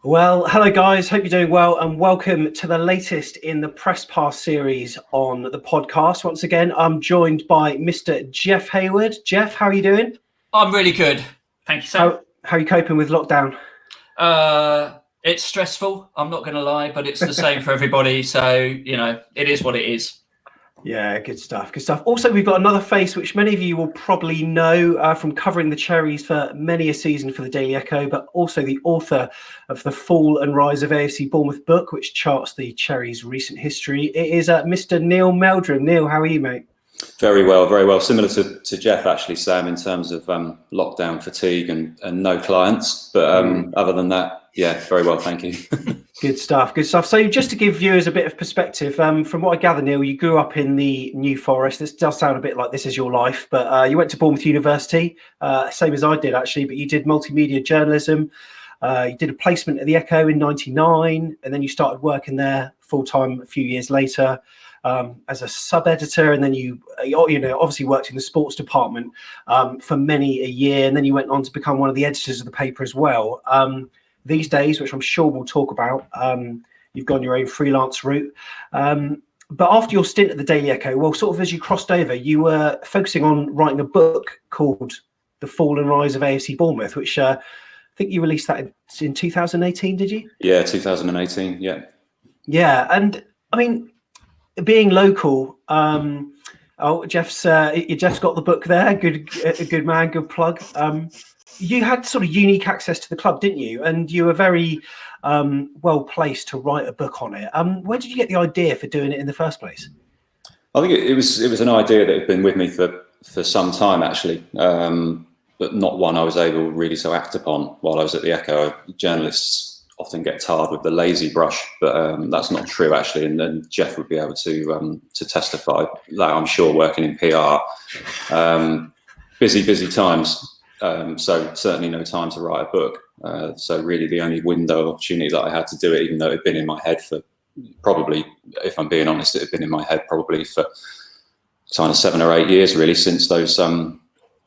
Well, hello guys, hope you're doing well and welcome to the latest in the Press Pass series on the podcast. Once again, I'm joined by Mr. Jeff Hayward. Jeff, how are you doing? I'm really good. Thank you, Sam. How are you coping with lockdown? It's stressful, I'm not going to lie, but it's the same for everybody. So, you know, it is what it is. Yeah, good stuff, good stuff. Also, we've got another face, which many of you will probably know from covering the Cherries for many a season for the Daily Echo, but also the author of the Fall and Rise of AFC Bournemouth book, which charts the Cherries' recent history. It is Mr. Neil Meldrum. Neil, how are you, mate? Very well, very well. Similar to Jeff, actually, Sam, in terms of lockdown fatigue and no clients. But other than that, yeah, very well, thank you. Good stuff, good stuff. So just to give viewers a bit of perspective, from what I gather, Neil, you grew up in the New Forest. This does sound a bit like this is your life, but you went to Bournemouth University, same as I did, actually, but you did multimedia journalism. You did a placement at the Echo in '99, and then you started working there full-time a few years later. As a sub-editor, and then you obviously worked in the sports department for many a year, and then you went on to become one of the editors of the paper as well. These days, which I'm sure we'll talk about, you've gone your own freelance route. But after your stint at the Daily Echo, well, sort of as you crossed over, you were focusing on writing a book called The Fall and Rise of AFC Bournemouth, which I think you released that in 2018, did you? Yeah, 2018, yeah. Yeah, and I mean, being local, Jeff's got the book there. Good man, good plug. You had sort of unique access to the club, didn't you? And you were very well placed to write a book on it. Where did you get the idea for doing it in the first place? I think it was an idea that had been with me for some time, actually, but not one I was able really to act upon while I was at the Echo. Journalists often get tarred with the lazy brush, but that's not true, actually. And then Jeff would be able to testify that, I'm sure, working in PR. Busy times. So certainly no time to write a book. So really the only window of opportunity that I had to do it, even though it had been in my head for probably, if I'm being honest, it had been in my head probably for kind of 7 or 8 years, really, since those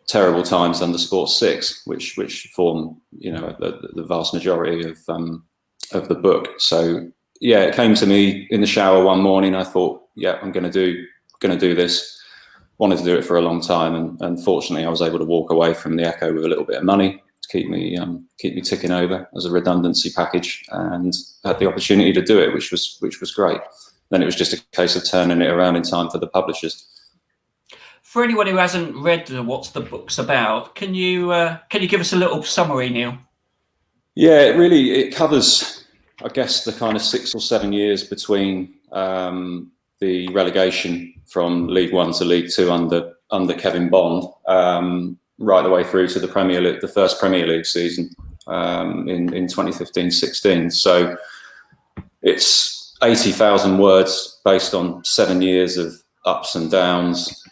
terrible times under Sports 6, which form, you know, the vast majority of the book. So yeah, it came to me in the shower one morning. I thought, yeah, I'm going to do this. Wanted to do it for a long time, and unfortunately, I was able to walk away from the Echo with a little bit of money to keep me ticking over as a redundancy package, and had the opportunity to do it, which was great. Then it was just a case of turning it around in time for the publishers. For anyone who hasn't read what the book's about, can you give us a little summary, Neil? Yeah, it covers, I guess, the kind of 6 or 7 years between the relegation from League One to League Two under Kevin Bond, right the way through to the first Premier League season in 2015-16. So it's 80,000 words based on 7 years of ups and downs,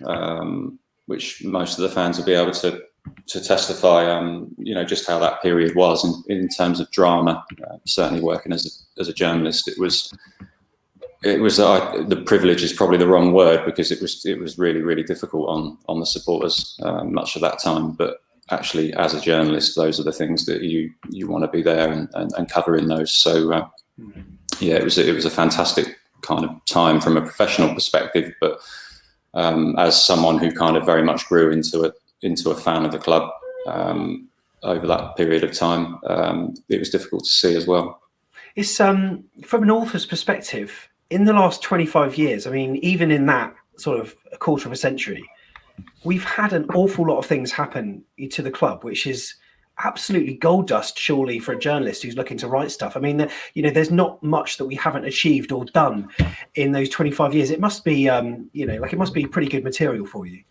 which most of the fans will be able to testify, just how that period was in terms of drama. Certainly working as a journalist, it was the privilege is probably the wrong word, because it was really, really difficult on the supporters much of that time. But actually, as a journalist, those are the things that you want to be there and covering those. So it was a fantastic kind of time from a professional perspective, but as someone who kind of very much grew into a fan of the club over that period of time, it was difficult to see as well. It's from an author's perspective, in the last 25 years, I mean, even in that sort of a quarter of a century, we've had an awful lot of things happen to the club, which is absolutely gold dust, surely, for a journalist who's looking to write stuff. I mean, there's not much that we haven't achieved or done in those 25 years. It must be, it must be pretty good material for you.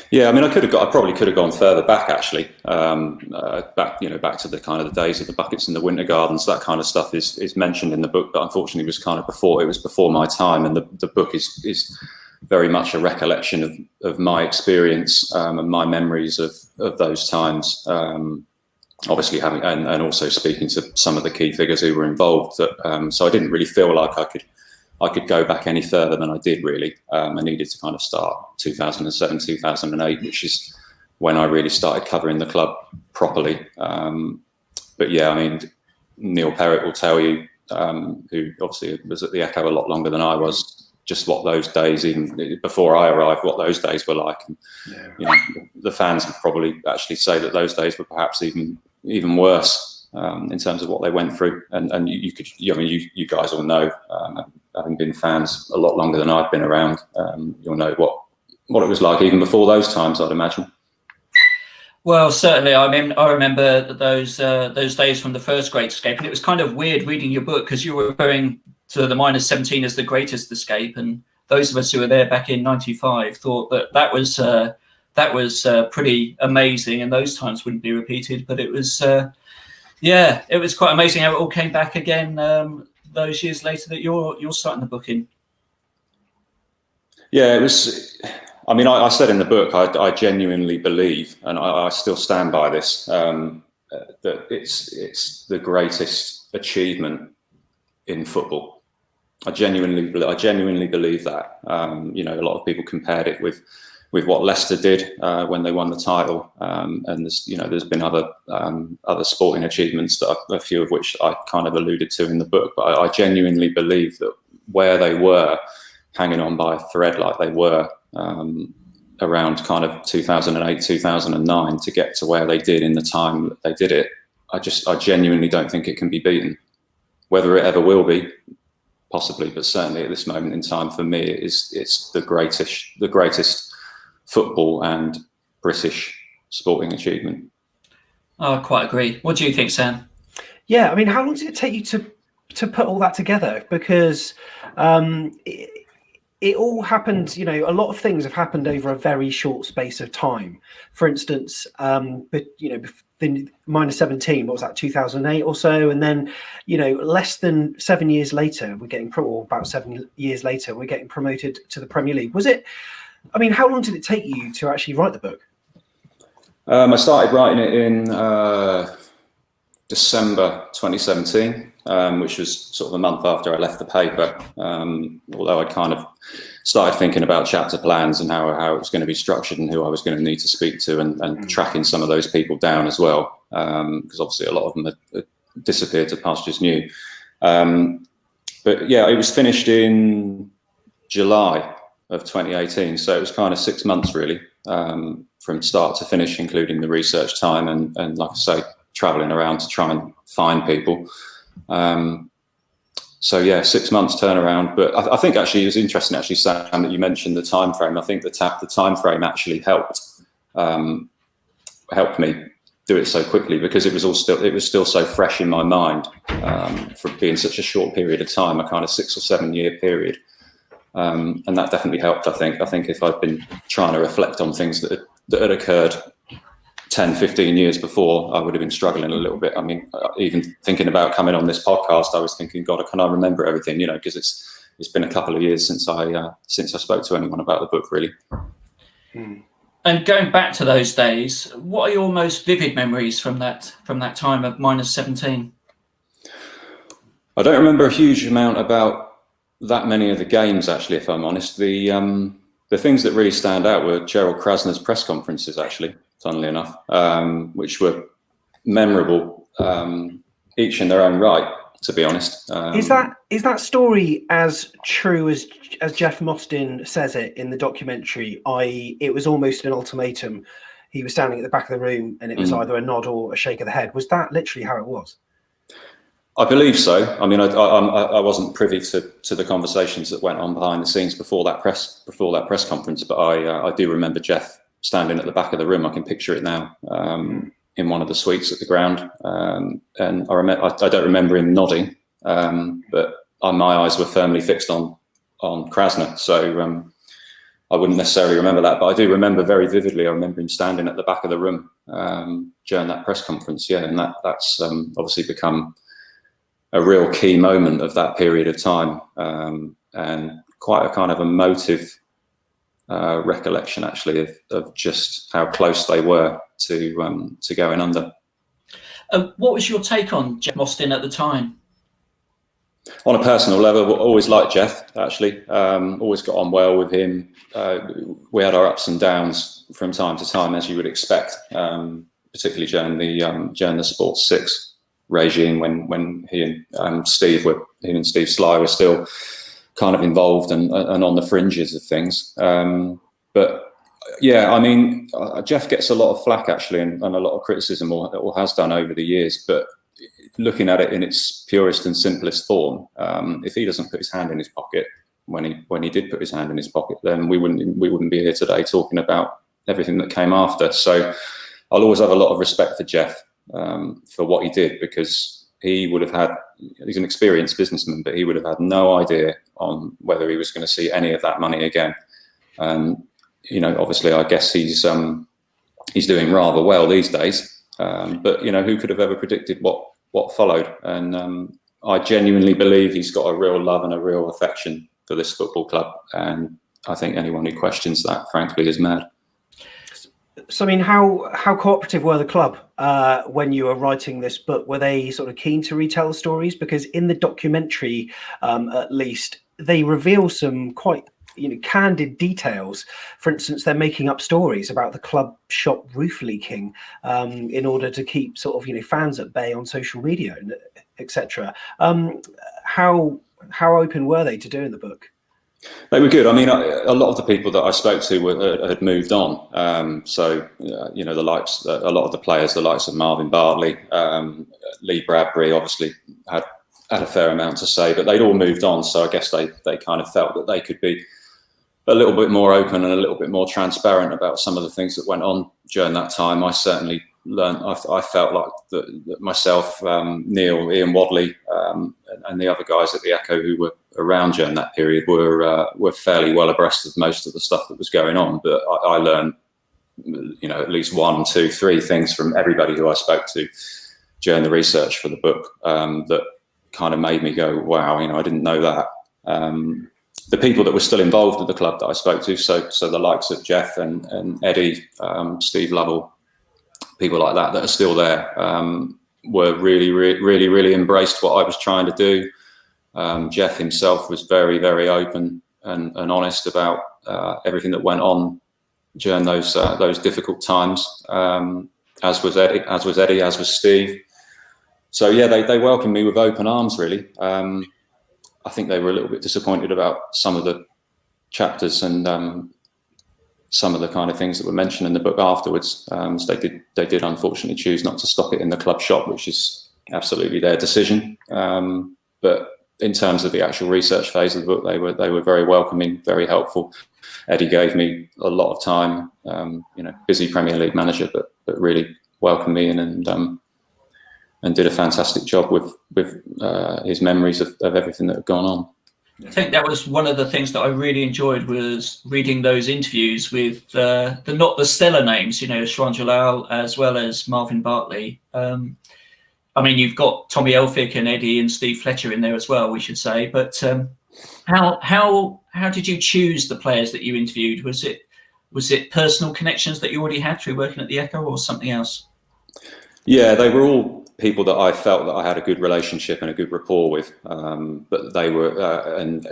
Yeah, I mean, I probably could have gone further back, actually, back to the kind of the days of the buckets in the winter gardens. That kind of stuff is mentioned in the book, but unfortunately was kind of before my time. And the book is very much a recollection of my experience and my memories of those times. Obviously having and also speaking to some of the key figures who were involved. So I didn't really feel like I could go back any further than I did, really. I needed to kind of start 2007, 2008, which is when I really started covering the club properly. But yeah, I mean, Neil Perrott will tell you, who obviously was at the Echo a lot longer than I was, just what those days, even before I arrived, what those days were like. And, you know, the fans would probably actually say that those days were perhaps even worse in terms of what they went through. And you guys all know, having been fans a lot longer than I've been around, you'll know what it was like even before those times, I'd imagine. Well, certainly. I mean, I remember those days from the first Great Escape, and it was kind of weird reading your book because you were referring to the -17 as the greatest escape, and those of us who were there back in '95 thought that was pretty amazing, and those times wouldn't be repeated. But it was, it was quite amazing how it all came back again those years later that you're starting the book in. Yeah, it was. I mean, I said in the book, I genuinely believe, and I still stand by this, that it's the greatest achievement in football. I genuinely believe that. You know, a lot of people compared it with what Leicester did when they won the title, and there's been other sporting achievements that a few of which I kind of alluded to in the book. But I genuinely believe that where they were, hanging on by a thread like they were around kind of 2008, 2009 to get to where they did in the time that they did it, I genuinely don't think it can be beaten. Whether it ever will be, possibly, but certainly at this moment in time, for me, it's the greatest football and British sporting achievement. I quite agree. What do you think, Sam? Yeah, I mean, how long did it take you to put all that together? Because it all happened, you know, a lot of things have happened over a very short space of time. For instance, but you know, the -17, what was that, 2008 or so, and then, you know, less than 7 years later, about 7 years later, we're getting promoted to the Premier League. I mean, how long did it take you to actually write the book? I started writing it in December 2017, which was sort of a month after I left the paper. Although I kind of started thinking about chapter plans and how it was going to be structured and who I was going to need to speak to, and tracking some of those people down as well, because obviously a lot of them had disappeared to pastures new. But yeah, it was finished in July of 2018, so it was kind of 6 months really, from start to finish, including the research time and like I say, traveling around to try and find people. So yeah, 6 months turnaround. But I think actually it was interesting, actually, Sam, that you mentioned the time frame. I think the time frame actually helped me do it so quickly, because it was still so fresh in my mind, for being such a short period of time, a kind of 6 or 7 year period. And that definitely helped. I think if I'd been trying to reflect on things that had occurred 10, 15 years before, I would have been struggling a little bit. I mean, even thinking about coming on this podcast, I was thinking, God, can I remember everything? You know, because it's been a couple of years since I spoke to anyone about the book, really. And going back to those days, what are your most vivid memories from that time of -17? I don't remember a huge amount about that many of the games, actually, if I'm honest. The things that really stand out were Gerald Krasner's press conferences, actually, funnily enough, which were memorable, each in their own right, to be honest. Is that story as true as Jeff Mostyn says it in the documentary, i.e. it was almost an ultimatum? He was standing at the back of the room and it was either a nod or a shake of the head. Was that literally how it was? I believe so. I mean, I wasn't privy to the conversations that went on behind the scenes before that press conference, but I do remember Jeff standing at the back of the room. I can picture it now, in one of the suites at the ground, and I don't remember him nodding, but my eyes were firmly fixed on Krasner, so I wouldn't necessarily remember that, but I do remember very vividly. I remember him standing at the back of the room during that press conference. Yeah, and that's obviously become a real key moment of that period of time, and quite a kind of emotive recollection, actually, of just how close they were to going under. What was your take on Jeff Mostyn at the time? On a personal level, always liked Jeff, actually. Always got on well with him. We had our ups and downs from time to time, as you would expect, particularly during the Sports 6 regime when he and Steve Sly were still kind of involved and on the fringes of things. But yeah, I mean, Jeff gets a lot of flack, actually, and a lot of criticism, or has done over the years. But looking at it in its purest and simplest form, if he doesn't put his hand in his pocket when he did put his hand in his pocket, then we wouldn't be here today talking about everything that came after. So I'll always have a lot of respect for Jeff for what he did, because he's an experienced businessman, but he would have had no idea on whether he was going to see any of that money again. Obviously, I guess he's doing rather well these days. But who could have ever predicted what followed? And I genuinely believe he's got a real love and a real affection for this football club. And I think anyone who questions that, frankly, is mad. So, I mean, how cooperative were the club when you were writing this book? Were they sort of keen to retell the stories? Because in the documentary, at least, they reveal some quite candid details. For instance, they're making up stories about the club shop roof leaking in order to keep sort of fans at bay on social media, etc. How open were they to doing the book? They were good. I mean, a lot of the people that I spoke to had moved on. So the likes, a lot of the players, the likes of Marvin Bartley, Lee Bradbury, obviously had a fair amount to say, but they'd all moved on. So I guess they kind of felt that they could be a little bit more open and a little bit more transparent about some of the things that went on during that time. I certainly learned. I felt like that myself, Neil, Ian Wadley, and the other guys at the Echo who were around during that period were fairly well abreast of most of the stuff that was going on. But I learned, at least 1, 2, 3 things from everybody who I spoke to during the research for the book that kind of made me go, wow, I didn't know that. The people that were still involved at the club that I spoke to, so the likes of Jeff and Eddie, Steve Lovell, people like that are still there, were really embraced what I was trying to do. Jeff himself was very, very open and honest about everything that went on during those difficult times, as was Eddie, as was Steve. So yeah, they welcomed me with open arms, really. I think they were a little bit disappointed about some of the chapters and some of the kind of things that were mentioned in the book afterwards. So they did unfortunately choose not to stock it in the club shop, which is absolutely their decision. But in terms of the actual research phase of the book, they were very welcoming, very helpful. Eddie gave me a lot of time. Busy Premier League manager, but really welcomed me in and did a fantastic job with his memories of everything that had gone on. I think that was one of the things that I really enjoyed, was reading those interviews with not the stellar names, Shwan Jalal as well as Marvin Bartley. I mean, you've got Tommy Elphick and Eddie and Steve Fletcher in there as well, we should say. But how did you choose the players that you interviewed? Was it personal connections that you already had through working at the Echo, or something else? Yeah, they were all people that I felt that I had a good relationship and a good rapport with. But they were, and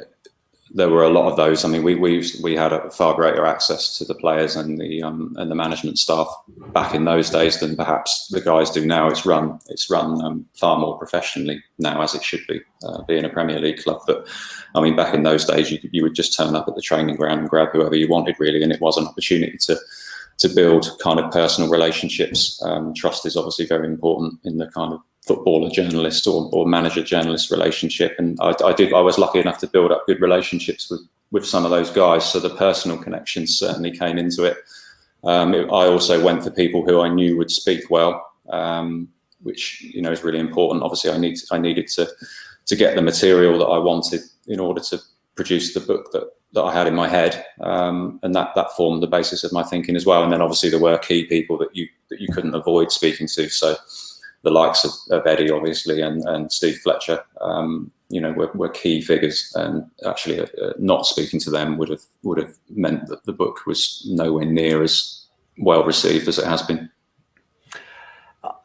there were a lot of those. I mean, we had a far greater access to the players and the management staff back in those days than perhaps the guys do now. It's run far more professionally now, as it should be, being a Premier League club. But I mean, back in those days, you would just turn up at the training ground and grab whoever you wanted, really, and it was an opportunity to build kind of personal relationships. Trust is obviously very important in the kind of footballer journalist or manager journalist relationship, and I was lucky enough to build up good relationships with some of those guys, so the personal connections certainly came into it. I also went for people who I knew would speak well, which is really important. Obviously I needed to get the material that I wanted in order to produce the book that I had in my head, and that formed the basis of my thinking as well. And then obviously there were key people that you couldn't avoid speaking to, so the likes of Eddie, obviously, and Steve Fletcher, were key figures. And actually, not speaking to them would have meant that the book was nowhere near as well received as it has been.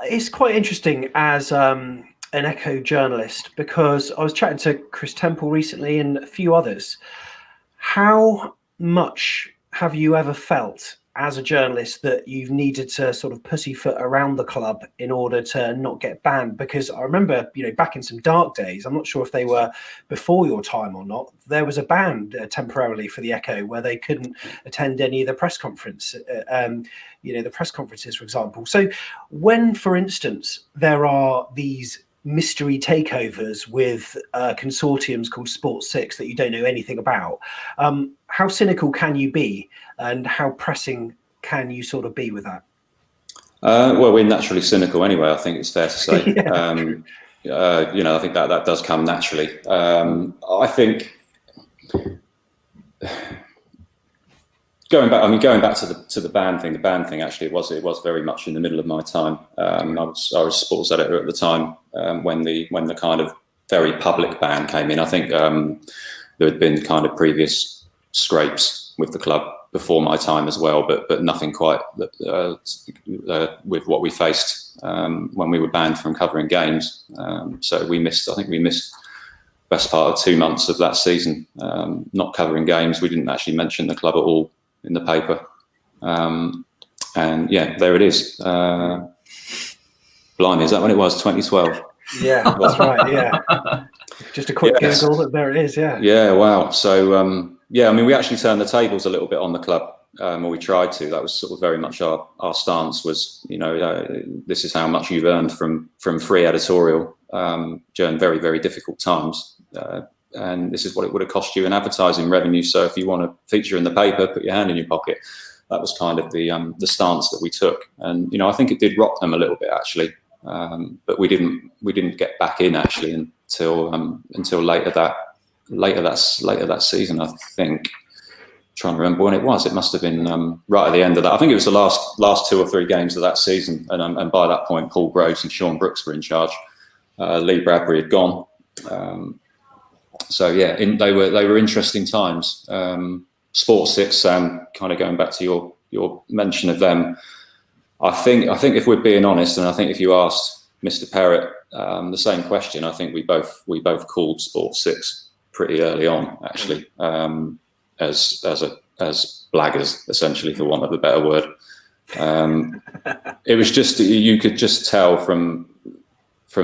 It's quite interesting as an Echo journalist, because I was chatting to Chris Temple recently and a few others. How much have you ever felt as a journalist that you've needed to sort of pussyfoot around the club in order to not get banned? Because I remember, back in some dark days, I'm not sure if they were before your time or not, there was a ban temporarily for the Echo where they couldn't attend any of the press conference, the press conferences, for example. So when, for instance, there are these mystery takeovers with consortiums called Sports 6 that you don't know anything about, how cynical can you be, and how pressing can you sort of be with that? Well, we're naturally cynical anyway, I think it's fair to say. I think that does come naturally. I think going back to the ban thing. The ban thing actually it was very much in the middle of my time. I was sports editor at the time when the kind of very public ban came in. I think there had been kind of previous scrapes with the club before my time as well, but nothing quite with what we faced when we were banned from covering games. So we missed best part of 2 months of that season not covering games. We didn't actually mention the club at all in the paper, and yeah, there it is. Blimey, is that when it was? 2012. Yeah, that's right. Yeah, just a quick Google. There it is. Yeah. Yeah. Wow. So yeah, I mean, we actually turned the tables a little bit on the club, or we tried to. That was sort of very much our stance. Was this is how much you've earned from free editorial during very, very difficult times. And this is what it would have cost you in advertising revenue. So if you want to feature in the paper, put your hand in your pocket. That was kind of the stance that we took. And I think it did rock them a little bit actually, but we didn't get back in actually until later that season. I think. Trying to remember when it was. It must have been right at the end of that. I think it was the last 2 or 3 games of that season. And by that point, Paul Groves and Sean Brooks were in charge. Lee Bradbury had gone. So yeah, they were interesting times. Sports 6, kind of going back to your mention of them. I think if we're being honest, and I think if you asked Mr. Perrott the same question, I think we both called Sports 6 pretty early on, actually, as blaggers, essentially, for want of a better word. It was just, you could just tell from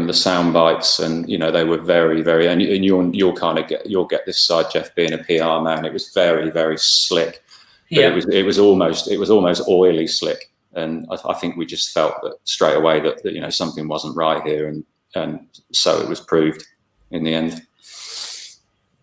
the sound bites, and they were very, very, and you'll get this side, Jeff, being a PR man. It was very, very slick. Yeah. It was almost oily slick, and I think we just felt that straight away that something wasn't right here, and so it was proved in the end.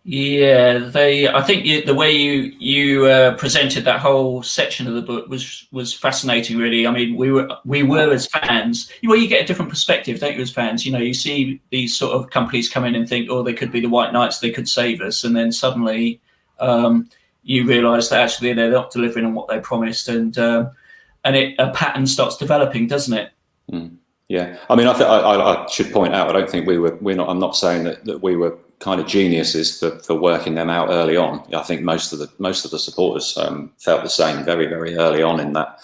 Yeah, I think the way you presented that whole section of the book was fascinating. Really, I mean, we were as fans. You get a different perspective, don't you? As fans, you see these sort of companies come in and think, oh, they could be the White Knights, they could save us, and then suddenly you realise that actually they're not delivering on what they promised, and a pattern starts developing, doesn't it? Mm. Yeah, I mean, I should point out, I don't think I'm not saying that we were kind of geniuses for working them out early on. I think most of the supporters felt the same very, very early on in that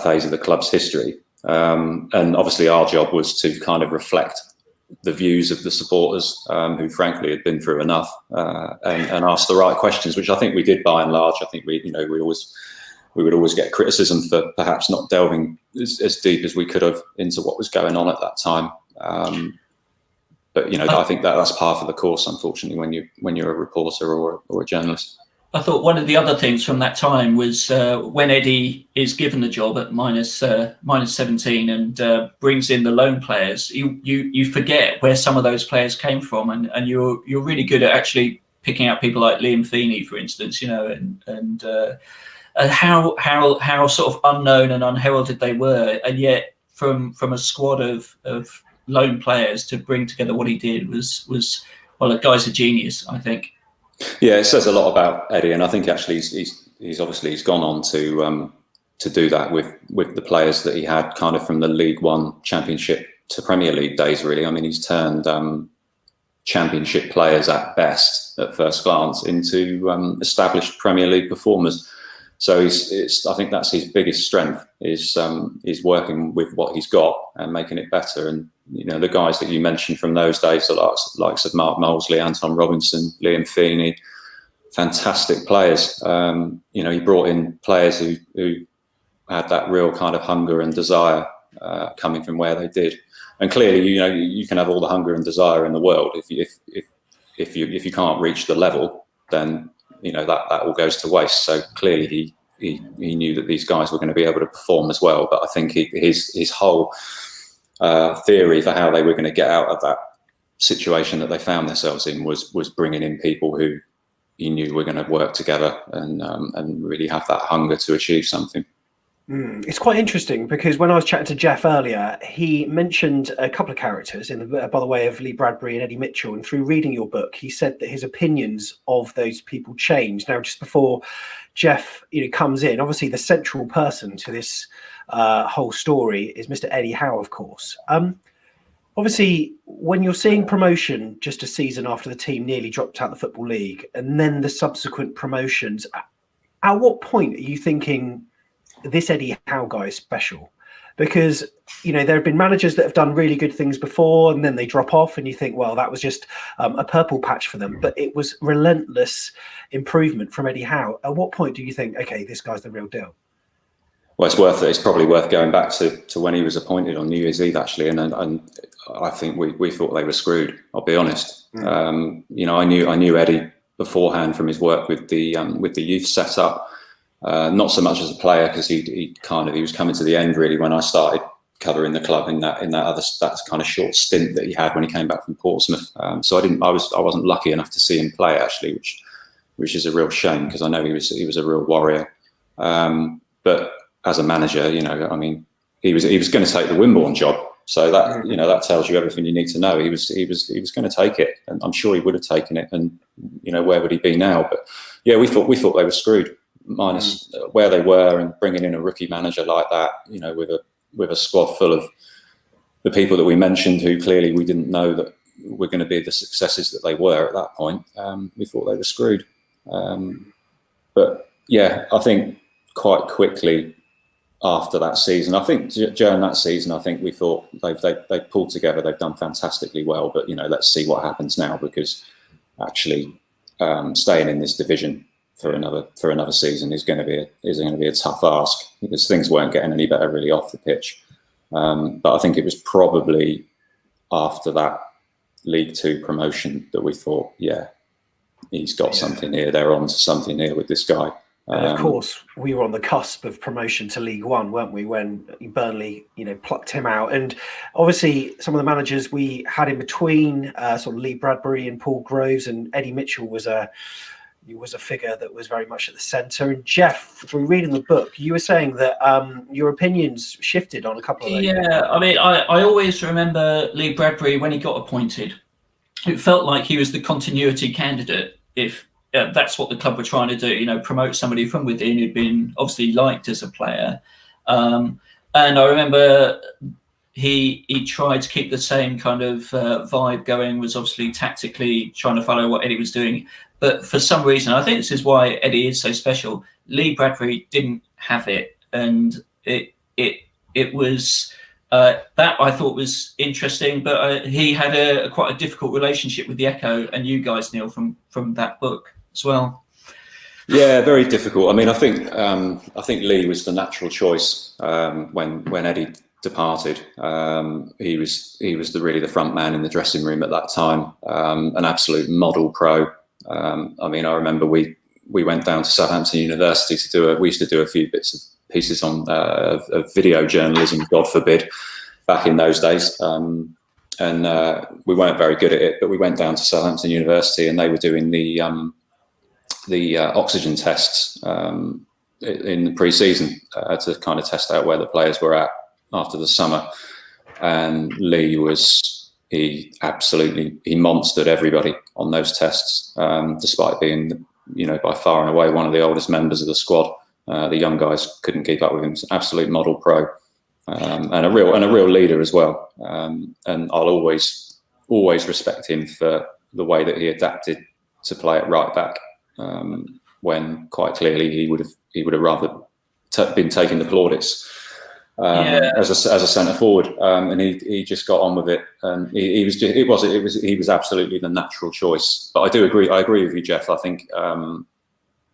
phase of the club's history. And obviously our job was to kind of reflect the views of the supporters who frankly had been through enough and ask the right questions, which I think we did by and large. I think we would always get criticism for perhaps not delving as deep as we could have into what was going on at that time. But I think that's part of the course, unfortunately, when you're a reporter or a journalist. I thought one of the other things from that time was when Eddie is given the job at minus 17 and brings in the loan players, you forget where some of those players came from, and you're really good at actually picking out people like Liam Feeney, for instance, and how sort of unknown and unheralded they were, and yet from a squad of lone players to bring together what he did was well, the guy's a genius, I think. Yeah, it says a lot about Eddie, and I think actually he's gone on to do that with the players that he had kind of from the League One Championship to Premier League days. Really, I mean, he's turned Championship players at best, at first glance, into established Premier League performers. So I think that's his biggest strength is working with what he's got and making it better. And the guys that you mentioned from those days, the likes of Mark Molesley, Anton Robinson, Liam Feeney, fantastic players. He brought in players who had that real kind of hunger and desire coming from where they did. And clearly, you can have all the hunger and desire in the world. If you can't reach the level, then that all goes to waste. So clearly he knew that these guys were going to be able to perform as well. But I think his whole theory for how they were going to get out of that situation that they found themselves in was bringing in people who he knew were going to work together and really have that hunger to achieve something. It's quite interesting because when I was chatting to Jeff earlier, he mentioned a couple of characters by the way of Lee Bradbury and Eddie Mitchell. And through reading your book, he said that his opinions of those people changed. Now, just before Jeff comes in, obviously the central person to this whole story is Mr. Eddie Howe, of course. Obviously, when you're seeing promotion just a season after the team nearly dropped out of the Football League and then the subsequent promotions, at what point are you thinking this Eddie Howe guy is special? Because there have been managers that have done really good things before and then they drop off and you think, well, that was just a purple patch for them, but it was relentless improvement from Eddie Howe. At what point do you think, okay, this guy's the real deal? Well, it's probably worth going back to when he was appointed on New Year's Eve, actually, and I think we thought they were screwed, I'll be honest. I knew Eddie beforehand from his work with the youth setup. Not so much as a player, because he was coming to the end really when I started covering the club in that kind of short stint that he had when he came back from Portsmouth. So I wasn't lucky enough to see him play, actually, which is a real shame because I know he was a real warrior. But as a manager, he was going to take the Wimborne job. So that tells you everything you need to know. He was going to take it, and I'm sure he would have taken it. And where would he be now? But yeah, we thought they were screwed. Minus where they were and bringing in a rookie manager like that, with a squad full of the people that we mentioned who clearly we didn't know that were going to be the successes that they were at that point. We thought they were screwed. But yeah, I think quite quickly after that season, I think during that season, I think we thought they pulled together. They've done fantastically well, but let's see what happens now, because actually staying in this division for another season is going to be a tough ask, because things weren't getting any better really off the pitch. But I think it was probably after that League Two promotion that we thought, yeah, he's got something here. They're on to something here with this guy. And of course, we were on the cusp of promotion to League One, weren't we, when Burnley, plucked him out. And obviously, some of the managers we had in between, sort of Lee Bradbury and Paul Groves, and Eddie Mitchell was a figure that was very much at the centre. And Jeff, through reading the book, you were saying that your opinions shifted on a couple of those. Yeah, I always remember Lee Bradbury when he got appointed. It felt like he was the continuity candidate. If that's what the club were trying to do, promote somebody from within who'd been obviously liked as a player. And I remember he tried to keep the same kind of vibe going, was obviously tactically trying to follow what Eddie was doing. But for some reason, I think this is why Eddie is so special, Lee Bradbury didn't have it. And it was that I thought was interesting, but he had quite a difficult relationship with the Echo and you guys, Neil, from that book as well. Yeah, very difficult. I think Lee was the natural choice when Eddie departed. He was really the front man in the dressing room at that time, an absolute model pro. I remember we went down to Southampton University we used to do a few pieces on of video journalism, God forbid, back in those days. And we weren't very good at it, but we went down to Southampton University and they were doing the oxygen tests in the pre-season to kind of test out where the players were at after the summer. And Lee he monstered everybody on those tests, despite being, by far and away one of the oldest members of the squad. The young guys couldn't keep up with him. He's an absolute model pro, and a real leader as well. And I'll always respect him for the way that he adapted to play at right back, when quite clearly he would have rather been taking the plaudits as a centre forward, and he just got on with it, and he was absolutely the natural choice. But I agree with you, Jeff. I think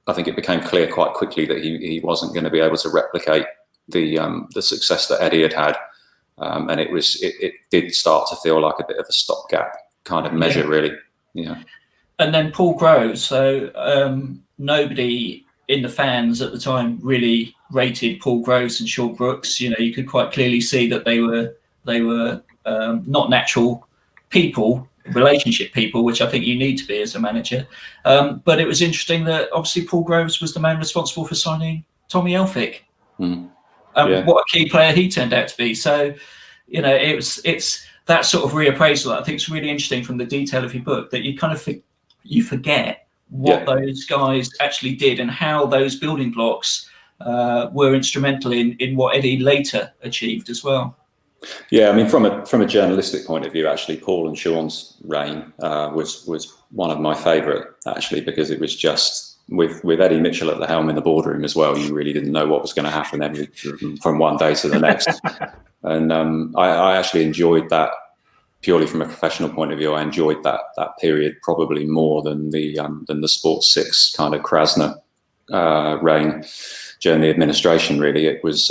it became clear quite quickly that he wasn't going to be able to replicate the success that Eddie had, and it did start to feel like a bit of a stopgap kind of measure, really. Yeah. And then Paul Groves. So nobody in the fans at the time really rated Paul Groves and Shaw Brooks. You know, you could quite clearly see that they were not natural people, relationship people, which I think you need to be as a manager. But it was interesting that obviously Paul Groves was the man responsible for signing Tommy Elphick. What a key player he turned out to be. So, you know, it's that sort of reappraisal that I think is really interesting from the detail of your book, that you kind of you forget what those guys actually did and how those building blocks were instrumental in what Eddie later achieved as well. Yeah, I mean, from a journalistic point of view, actually, Paul and Sean's reign was one of my favourite, actually, because it was just with Eddie Mitchell at the helm in the boardroom as well. You really didn't know what was going to happen from one day to the next, and I actually enjoyed that. Purely from a professional point of view, I enjoyed that period probably more than the Sports 6 kind of Krasner reign during the administration. Really, it was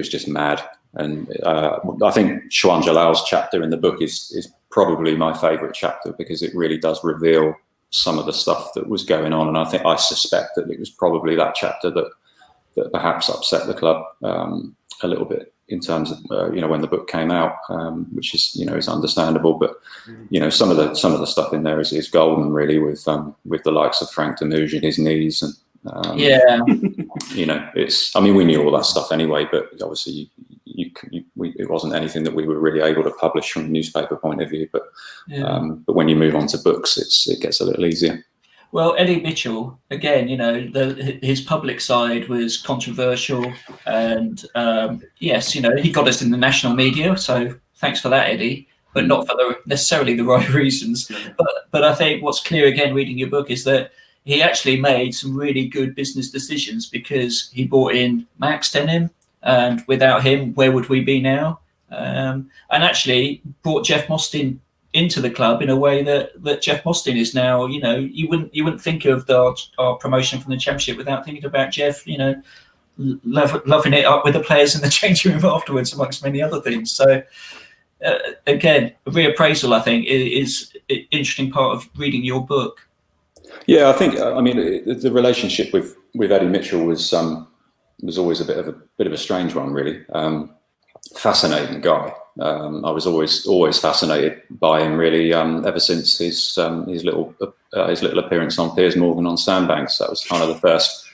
just mad. And I think Shwan Jalal's chapter in the book is probably my favourite chapter, because it really does reveal some of the stuff that was going on. And I suspect that it was probably that chapter that perhaps upset the club a little bit, in terms of when the book came out, which is is understandable. But some of the stuff in there is golden, really, with the likes of Frank Demouge and his knees, and it's. I mean, we knew all that stuff anyway, but obviously it wasn't anything that we were really able to publish from a newspaper point of view. But when you move on to books, it gets a little easier. Well, Eddie Mitchell, again, his public side was controversial, and yes, he got us in the national media, so thanks for that, Eddie, but not for necessarily the right reasons. But I think what's clear, again, reading your book, is that he actually made some really good business decisions, because he brought in Max Denham, and without him, where would we be now? And actually brought Jeff Mostyn into the club in a way that Jeff Mostyn is now. You wouldn't think of our promotion from the Championship without thinking about Jeff, loving it up with the players in the changing room afterwards, amongst many other things. So again, reappraisal, I think, is an interesting part of reading your book. Yeah, I think, the relationship with Eddie Mitchell was always a bit of a strange one, really. Fascinating guy. I was always fascinated by him, really, ever since his little appearance on Piers Morgan on Sandbanks. That was kind of the first.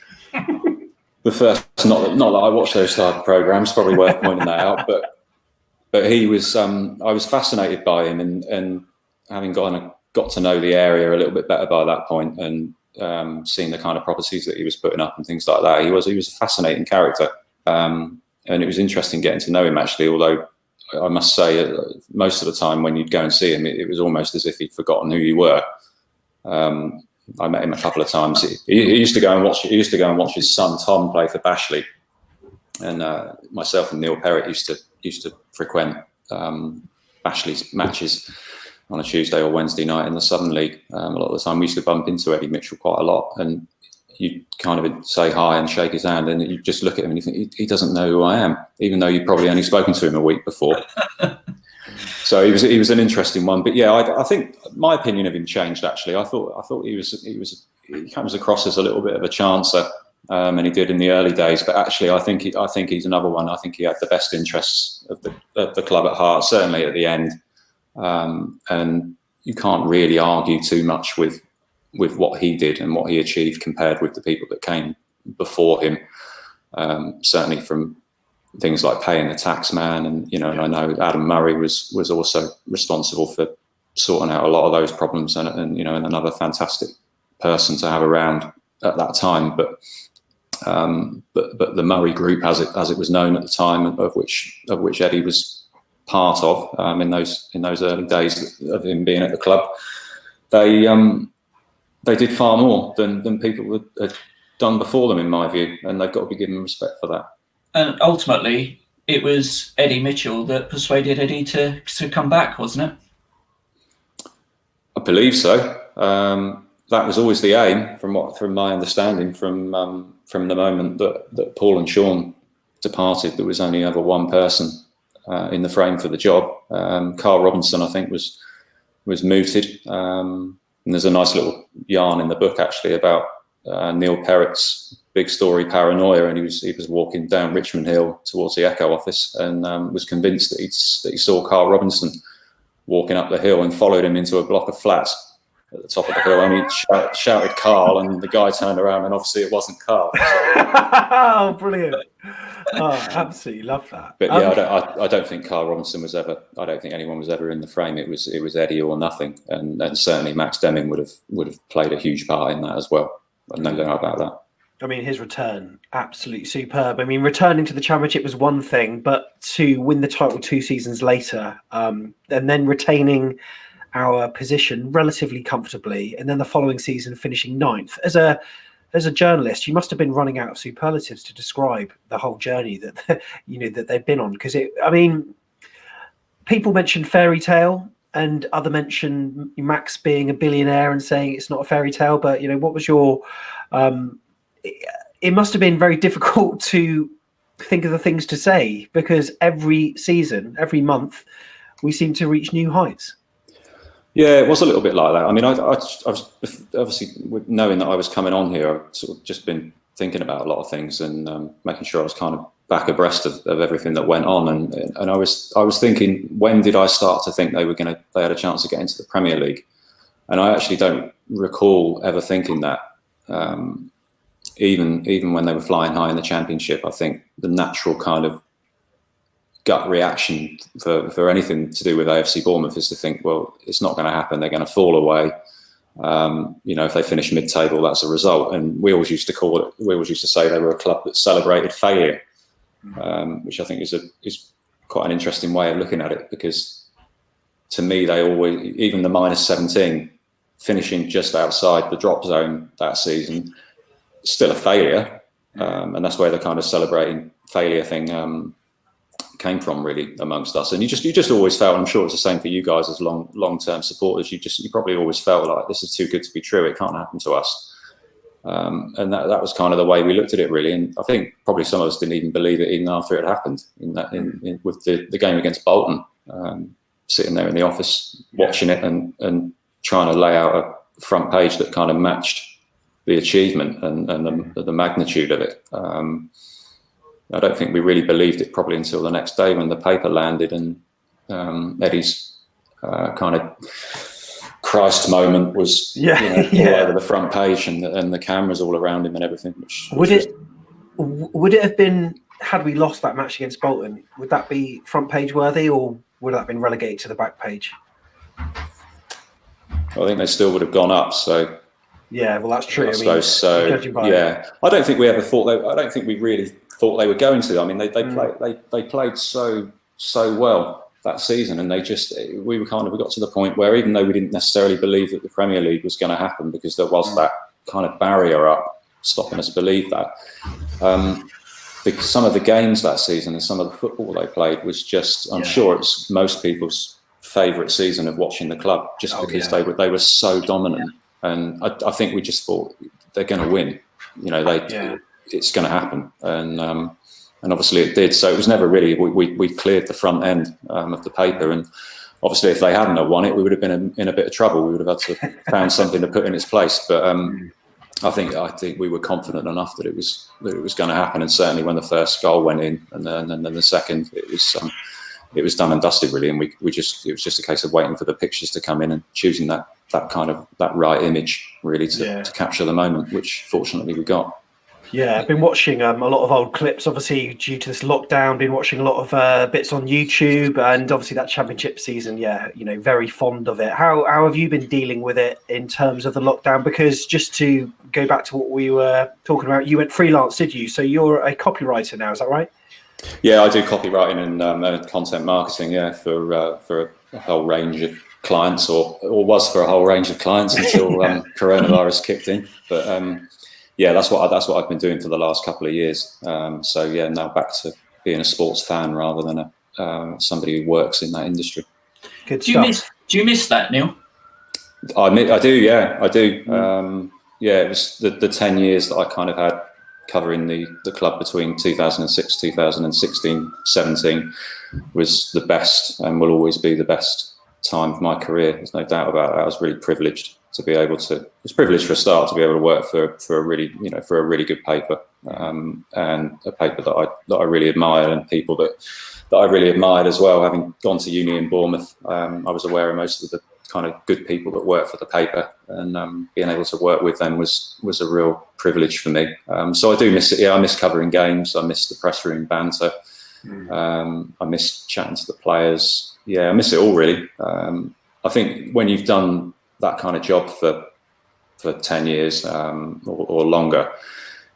Not that I watched those type of programs. Probably worth pointing that out. But he was. I was fascinated by him, and having got to know the area a little bit better by that point, and seeing the kind of properties that he was putting up and things like that. He was a fascinating character, and it was interesting getting to know him, actually. Although I must say, most of the time when you'd go and see him, it was almost as if he'd forgotten who you were. I met him a couple of times. He used to go and watch. He used to go and watch his son Tom play for Bashley, and myself and Neil Perrott used to frequent Bashley's matches on a Tuesday or Wednesday night in the Southern League. A lot of the time we used to bump into Eddie Mitchell quite a lot, and you'd kind of say hi and shake his hand, and you just look at him and you think, he doesn't know who I am, even though you'd probably only spoken to him a week before. So he was an interesting one. But yeah, I think my opinion of him changed, actually. I thought he comes across as a little bit of a chancer, and he did in the early days. But actually, I think he's another one. I think he had the best interests of the club at heart, certainly at the end. And you can't really argue too much with what he did and what he achieved compared with the people that came before him. Certainly from things like paying the tax man, and and I know Adam Murray was also responsible for sorting out a lot of those problems, and another fantastic person to have around at that time. But the Murray Group, as it was known at the time, of which Eddie was part of in those early days of him being at the club, they did far more than people done before them, in my view, and they've got to be given respect for that. And ultimately, it was Eddie Mitchell that persuaded Eddie to come back, wasn't it? I believe so. That was always the aim, from my understanding, from the moment that Paul and Sean departed. There was only ever one person in the frame for the job. Carl Robinson, I think, was mooted. And there's a nice little yarn in the book actually about Neil Perrett's big story Paranoia, and he was walking down Richmond Hill towards the Echo office and was convinced that he saw Carl Robinson walking up the hill and followed him into a block of flats at the top of the hill, and he shouted Carl, and the guy turned around and obviously it wasn't Carl. So. Oh, brilliant. Oh, absolutely love that. But yeah, I don't think Carl Robinson was ever, I don't think anyone was ever in the frame. It was Eddie or nothing, and certainly Max Deming would have played a huge part in that as well. No doubt about that. I mean, his return, absolutely superb. I mean, returning to the Championship was one thing, but to win the title 2 seasons later, and then retaining our position relatively comfortably, and then the following season finishing 9th. As a journalist, you must have been running out of superlatives to describe the whole journey that that they've been on. Because people mention fairy tale, and other mention Max being a billionaire and saying it's not a fairy tale. But what was your? It must have been very difficult to think of the things to say, because every season, every month, we seem to reach new heights. Yeah, it was a little bit like that. I mean, I was obviously, knowing that I was coming on here, I've sort of just been thinking about a lot of things and making sure I was kind of back abreast of everything that went on. And I was thinking, when did I start to think they had a chance to get into the Premier League? And I actually don't recall ever thinking that. Even when they were flying high in the Championship, I think the natural kind of gut reaction for anything to do with AFC Bournemouth is to think, well, it's not going to happen. They're going to fall away. If they finish mid-table, that's a result. And we always used to say they were a club that celebrated failure, which I think is quite an interesting way of looking at it, because to me, they always, even the -17, finishing just outside the drop zone that season, still a failure. And that's where the kind of celebrating failure thing came from, really, amongst us. And you just always felt, and I'm sure it's the same for you guys as long-term supporters, you probably always felt like this is too good to be true, it can't happen to us. And that was kind of the way we looked at it, really. And I think probably some of us didn't even believe it even after it happened with the game against Bolton, sitting there in the office watching it and trying to lay out a front page that kind of matched the achievement and the magnitude of it. I don't think we really believed it probably until the next day when the paper landed and Eddie's kind of Christ moment was all over the front page and the cameras all around him and everything. Would it have been, had we lost that match against Bolton, would that be front page worthy, or would that have been relegated to the back page? I think they still would have gone up. So yeah, well, that's true. I suppose so. Yeah, I don't think we ever thought. I don't think we really thought they were going to. I mean, they played so well that season, and we got to the point where, even though we didn't necessarily believe that the Premier League was going to happen, because there was that kind of barrier up stopping us believe that. Because some of the games that season and some of the football they played was just, I'm sure it's most people's favourite season of watching the club, just because they were so dominant. And I think we just thought they're going to win. It's going to happen, and obviously it did. So it was never really, we cleared the front end of the paper, and obviously if they hadn't have won it, we would have been in a bit of trouble. We would have had to found something to put in its place. But I think we were confident enough that it was going to happen. And certainly when the first goal went in, and then the second, it was done and dusted, really. And it was just a case of waiting for the pictures to come in and choosing that right image, really, to capture the moment, which fortunately we got. Yeah, I've been watching a lot of old clips, obviously, due to this lockdown. Been watching a lot of bits on YouTube, and obviously that Championship season, very fond of it. How have you been dealing with it in terms of the lockdown? Because just to go back to what we were talking about, you went freelance, did you? So you're a copywriter now, is that right? Yeah, I do copywriting and content marketing, for a whole range of clients, or was for a whole range of clients until coronavirus kicked in. But yeah, that's what I've been doing for the last couple of years. So yeah, now back to being a sports fan rather than somebody who works in that industry. Good Do stuff. you miss that, Neil? I do. Yeah, I do. Yeah, it was the 10 years that I kind of had covering the club between 2006, 2016, 17 was the best and will always be the best time of my career. There's no doubt about that. I was really privileged to be able to. It was privileged for a start to be able to work for a really good paper, and a paper that I really admired, and people that I really admired as well. Having gone to uni in Bournemouth, I was aware of most of the kind of good people that work for the paper, and being able to work with them was a real privilege for me. So I do miss it. Yeah, I miss covering games. I miss the press room banter. I miss chatting to the players. Yeah, I miss it all really. I think when you've done that kind of job for 10 years or longer,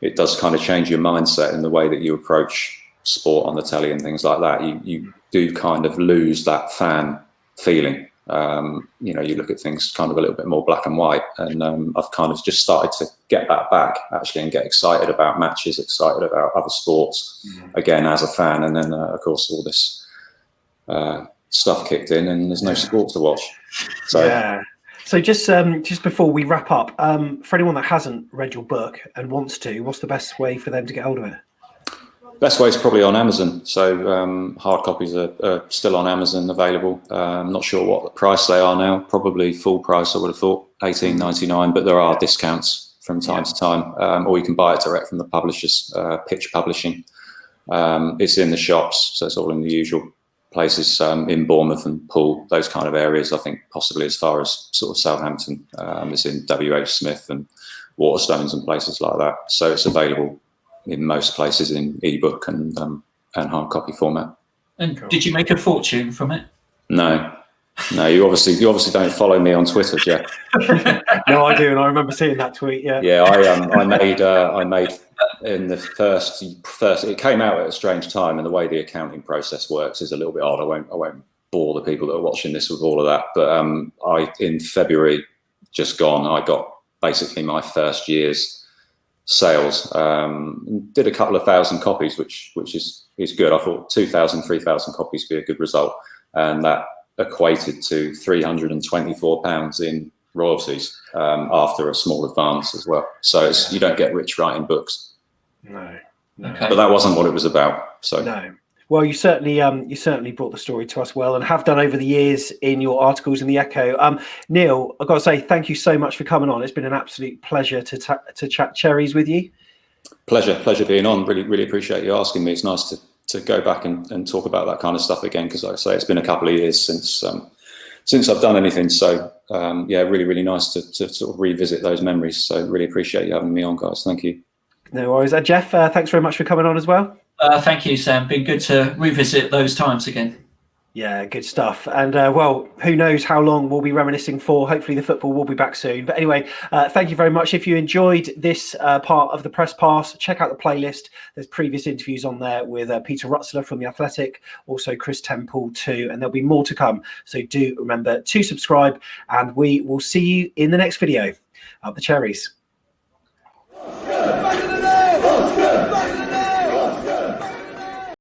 it does kind of change your mindset in the way that you approach sport on the telly and things like that. You do kind of lose that fan feeling. You look at things kind of a little bit more black and white, and I've kind of just started to get that back actually, and get excited about matches, excited about other sports again as a fan. And then of course all this stuff kicked in, and there's no sport to watch. So yeah. So just before we wrap up, for anyone that hasn't read your book and wants to, what's the best way for them to get hold of it? Best way is probably on Amazon. So hard copies are still on Amazon available. I'm not sure what the price they are now. Probably full price, I would have thought, $18.99. But there are discounts from time to time, or you can buy it direct from the publishers, Pitch Publishing. It's in the shops, so it's all in the usual places in Bournemouth and Poole, those kind of areas. I think possibly as far as sort of Southampton. It's in WH Smith and Waterstones and places like that. So it's available in most places in ebook and hard copy format. And did you make a fortune from it? No, you obviously don't follow me on Twitter, Jeff. No, I do, and I remember seeing that tweet. Yeah, I made in the first. It came out at a strange time, and the way the accounting process works is a little bit odd. I won't bore the people that are watching this with all of that, but in February just gone, I got basically my first year's sales. Did a couple of thousand copies, which is good. I thought 2,000, 3,000 copies would be a good result, and that equated to £324 in royalties after a small advance as well. So you don't get rich writing books. No. Okay. But that wasn't what it was about. So no. Well, you certainly brought the story to us well, and have done over the years in your articles in the Echo. Neil, I've got to say thank you so much for coming on. It's been an absolute pleasure to chat cherries with you. Pleasure being on. Really appreciate you asking me. It's nice to go back and talk about that kind of stuff again, because like I say, it's been a couple of years since I've done anything. So really nice to sort of revisit those memories. So really appreciate you having me on, guys. Thank you. No worries. Jeff, thanks very much for coming on as well. Thank you, Sam. Been good to revisit those times again. Yeah, good stuff. And well, who knows how long we'll be reminiscing for. Hopefully the football will be back soon. But anyway, thank you very much. If you enjoyed this part of the press pass, check out the playlist. There's previous interviews on there with Peter Rutzler from The Athletic, also Chris Temple too, and there'll be more to come. So do remember to subscribe, and we will see you in the next video. Up the cherries.